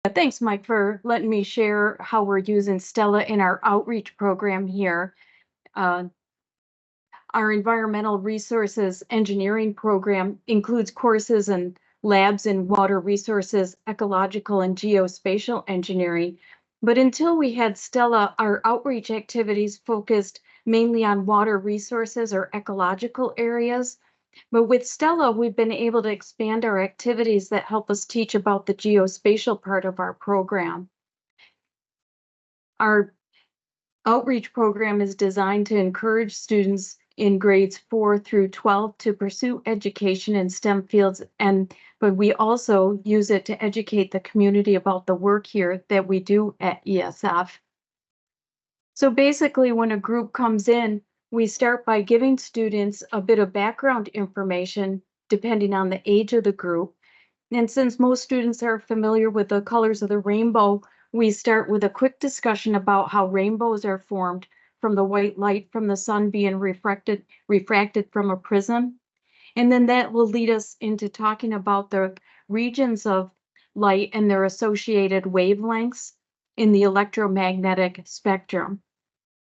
Thanks, Mike, for letting me share how we're using STELLA in our outreach program here. Uh, our environmental resources engineering program includes courses and labs in water resources, ecological, and geospatial engineering. But until we had STELLA, our outreach activities focused mainly on water resources or ecological areas. But with STELLA, we've been able to expand our activities that help us teach about the geospatial part of our program. Our outreach program is designed to encourage students in grades 4 through 12 to pursue education in STEM fields, but we also use it to educate the community about the work here that we do at ESF. So basically, when a group comes in, we start by giving students a bit of background information depending on the age of the group. And since most students are familiar with the colors of the rainbow, we start with a quick discussion about how rainbows are formed from the white light from the sun being refracted from a prism. And then that will lead us into talking about the regions of light and their associated wavelengths in the electromagnetic spectrum.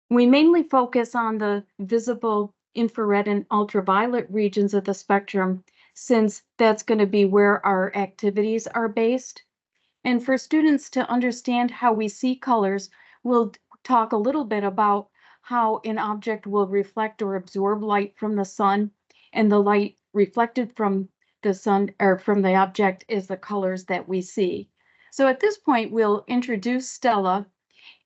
We mainly focus on the visible infrared and ultraviolet regions of the spectrum, since that's going to be where our activities are based. And for students to understand how we see colors, we'll talk a little bit about how an object will reflect or absorb light from the sun, and the light reflected from the sun or from the object is the colors that we see. So at this point, we'll introduce STELLA,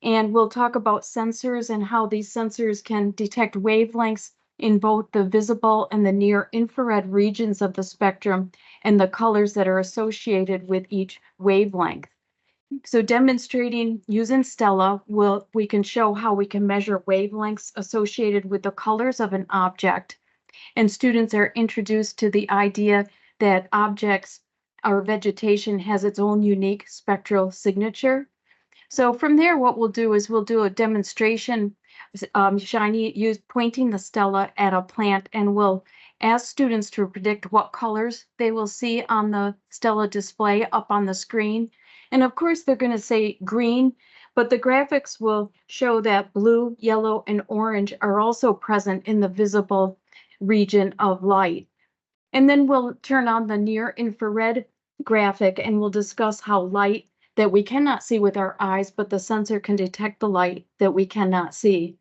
and we'll talk about sensors and how these sensors can detect wavelengths in both the visible and the near infrared regions of the spectrum and the colors that are associated with each wavelength. So demonstrating using STELLA, we can show how we can measure wavelengths associated with the colors of an object. And students are introduced to the idea that objects or vegetation has its own unique spectral signature. So from there, what we'll do is we'll do a demonstration, pointing the STELLA at a plant, and we'll ask students to predict what colors they will see on the STELLA display up on the screen. And of course, they're going to say green, but the graphics will show that blue, yellow, and orange are also present in the visible region of light. And then we'll turn on the near infrared graphic, and we'll discuss how light that we cannot see with our eyes, but the sensor can detect the light that we cannot see.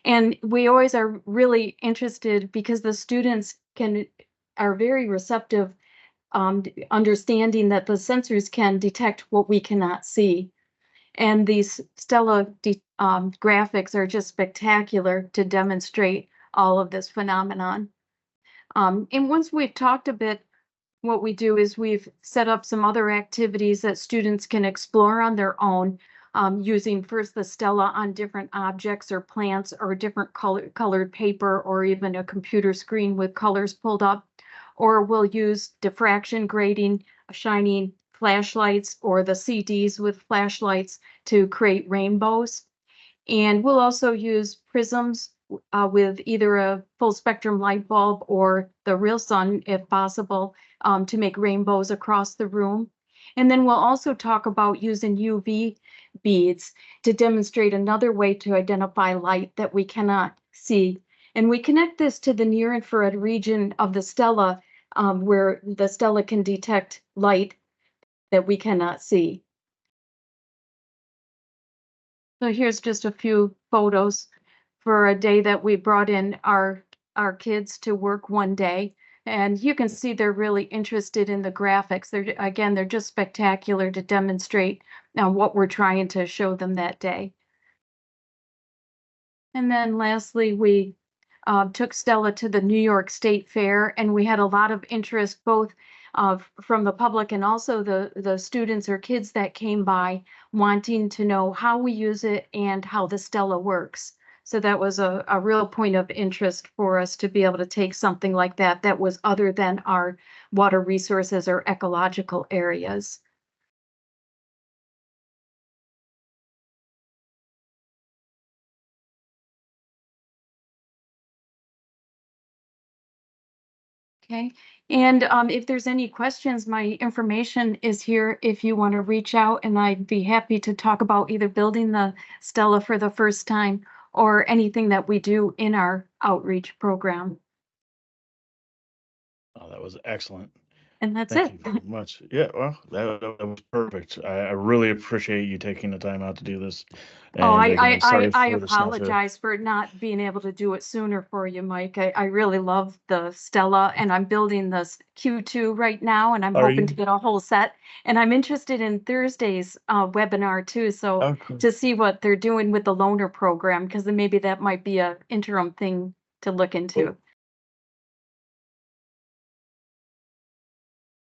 And we always are really interested because the students are very receptive, understanding that the sensors can detect what we cannot see. And these STELLA graphics are just spectacular to demonstrate all of this phenomenon. And once we've talked a bit, what we do is we've set up some other activities that students can explore on their own, using first the STELLA on different objects or plants or different colored paper, or even a computer screen with colors pulled up. Or we'll use diffraction grading, shining flashlights, or the CDs with flashlights to create rainbows. And we'll also use prisms with either a full spectrum light bulb or the real sun, if possible, to make rainbows across the room. And then we'll also talk about using UV beads to demonstrate another way to identify light that we cannot see. And we connect this to the near infrared region of the STELLA, where the STELLA can detect light that we cannot see. So here's just a few photos for a day that we brought in our kids to work one day. And you can see they're really interested in the graphics. They're just spectacular to demonstrate what we're trying to show them that day. And then lastly, we took STELLA to the New York State Fair, and we had a lot of interest both from the public and also the students or kids that came by wanting to know how we use it and how the STELLA works. So that was a real point of interest for us to be able to take something like that that was other than our water resources or ecological areas. Okay, and if there's any questions, my information is here if you want to reach out, and I'd be happy to talk about either building the Stella for the first time or anything that we do in our outreach program. Oh, that was excellent. And that's Thank it. you very much. Yeah, well, that was perfect. I really appreciate you taking the time out to do this. Oh, And again, sorry I for the snafu. apologize for not being able to do it sooner for you, Mike. I really love the Stella, and I'm building this Q2 right now, and I'm Are hoping to you? get a whole set. And I'm interested in Thursday's webinar too, so Okay. to see what they're doing with the loaner program, because then maybe that might be a interim thing to look into.